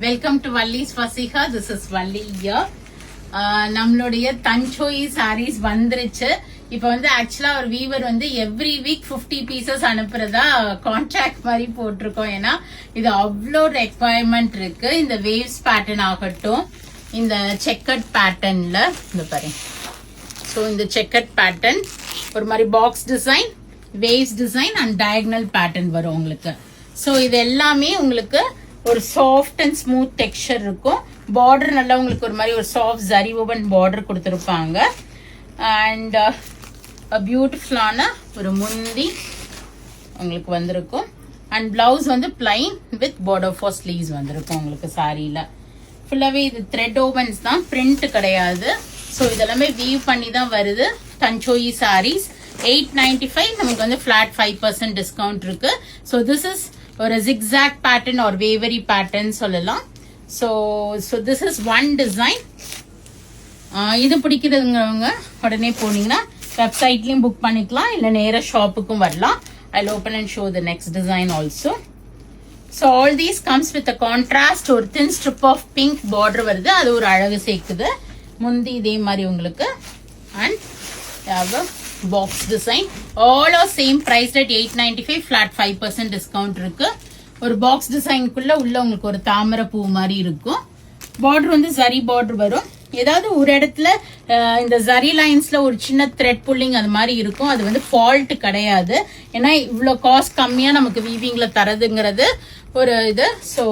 Welcome to Valli's வசிகா. This is Valli here. நம்மளுடைய தஞ்சோயி சாரீஸ் வந்துருச்சு. இப்ப வந்து ஆக்சுவலா ஒரு வீவர் வந்து எவ்ரி வீக் 50 பீசஸ் அனுப்புறதா கான்ட்ராக்ட் மாதிரி போட்டிருக்கோம். ஏன்னா இது அவ்வளோ ரெக்வயர்மெண்ட் இருக்கு. இந்த வேவ்ஸ் பேட்டர்ன் ஆகட்டும், இந்த செக்கட் பேட்டர்ன்ல இந்த பாருங்க. ஸோ இந்த செக்கட் பேட்டர்ன் ஒரு மாதிரி box design, waves design and diagonal pattern வரும் உங்களுக்கு. ஸோ இது எல்லாமே உங்களுக்கு ஒரு சாஃப்ட் அண்ட் ஸ்மூத் டெக்ஸ்சர் இருக்கும். பார்டர் நல்லா உங்களுக்கு ஒரு மாதிரி ஒரு சாஃப்ட் ஜரி ஓவன் பார்டர் கொடுத்துருப்பாங்க. அண்ட் பியூட்டிஃபுல்லான ஒரு முந்தி உங்களுக்கு வந்திருக்கும். அண்ட் பிளவுஸ் வந்து plain with border for sleeves வந்திருக்கும் உங்களுக்கு சாரியில. ஃபுல்லாவே இது த்ரெட் ஓவன்ஸ் தான், பிரிண்ட் கிடையாது. ஸோ இதெல்லாமே வீவ் பண்ணி தான் வருது. தஞ்சோயி சாரீஸ் 895, நமக்கு வந்து ஃபிளாட் 5% டிஸ்கவுண்ட் இருக்கு. ஸோ திஸ் இஸ் ஒரு ஜிக்ஸாக் பேட்டர்ன் ஒரு வேவரி பேட்டர்ன் சொல்லலாம். So this is one design. இது பிடிக்கிறதுங்கிறவங்க உடனே போனீங்கன்னா வெப்சைட்லயும் புக் பண்ணிக்கலாம், இல்லை நேராக ஷாப்புக்கும் வரலாம். I'll open and show the next design also. So all these comes with a contrast, ஒரு thin strip of pink border வருது, அது ஒரு அழகு சேர்க்குது. முந்தி இதே மாதிரி உங்களுக்கு. And box design all are same price at 895, flat 5% discount இருக்கு. ஒரு பாக்ஸ் டிசைனுக்குள்ள உள்ள உங்களுக்கு ஒரு தாமரை பூ மாதிரி இருக்கும். பார்டர் வந்து ஜரி பார்டர் வரும். ஏதாவது ஒரு இடத்துல இந்த ஜரி லைன்ஸ்ல ஒரு சின்ன த்ரெட் புல்லிங் அது மாதிரி இருக்கும். அது வந்து ஃபால்ட் கிடையாது. ஏன்னா இவ்வளோ காஸ்ட் கம்மியா நமக்கு வீவிங்ல தரதுங்கிறது ஒரு இது. ஸோ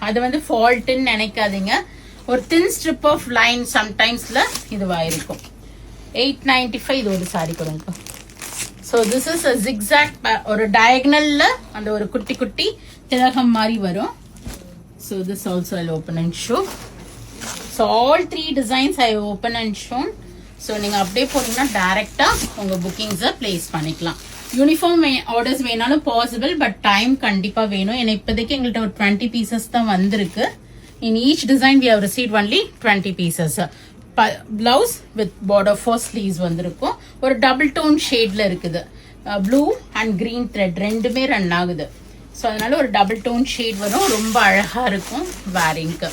அது வந்து ஃபால்ட்டுன்னு நினைக்காதீங்க. ஒரு தின் ஸ்ட்ரிப் ஆஃப் லைன் சம்டைம்ஸ்ல இதுவா இருக்கும். 895 இது ஒரு சாரி கொடுங்க. So this is a zigzag, ஒரு டயகனல்ல அந்த ஒரு குட்டி குட்டி திலகம் மாதிரி வரும். So this also I open and show. So all 3 designs I open and shown. So நீங்கள் அப்படியே போனீங்கன்னா டைரக்டா உங்க புக்கிங்ஸை பிளேஸ் பண்ணிக்கலாம். யூனிஃபார்ம் ஆர்டர்ஸ் வேணாலும் பாசிபிள், பட் டைம் கண்டிப்பா வேணும். ஏன்னா இப்போதைக்கு எங்கள்கிட்ட ஒரு 20 பீசஸ் தான் வந்திருக்கு. In each design we have received only 20 pieces. Blouse with border for sleeves வந்திருக்கும். ஒரு டபுள் டோன் ஷேட்ல இருக்குது. ப்ளூ அண்ட் கிரீன் த்ரெட் ரெண்டுமே ரன் ஆகுது. ஸோ அதனால ஒரு டபுள் டோன் ஷேட் வரும். ரொம்ப அழகா இருக்கும் வேரிங்க்கு.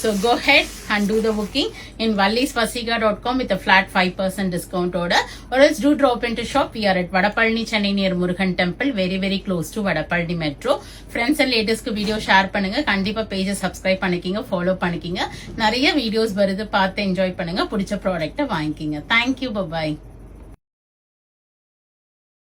So go ahead and do the booking in vallisvasiga.com with a flat 5% discount order, or else do drop into shop. We are at Vadapalani, Chennai near Murugan Temple, very very close to Vadapalani Metro. Friends and latest ku video share பண்ணுங்க. கண்டிப்பா பேஜை subscribe பண்ணிக்கிங்க, follow பண்ணிக்கிங்க. நிறைய videos வருது, பார்த்து enjoy பண்ணுங்க. பிடிச்ச ப்ராடக்ட்டை வாங்கிக்கிங்க. Thank you, bye bye.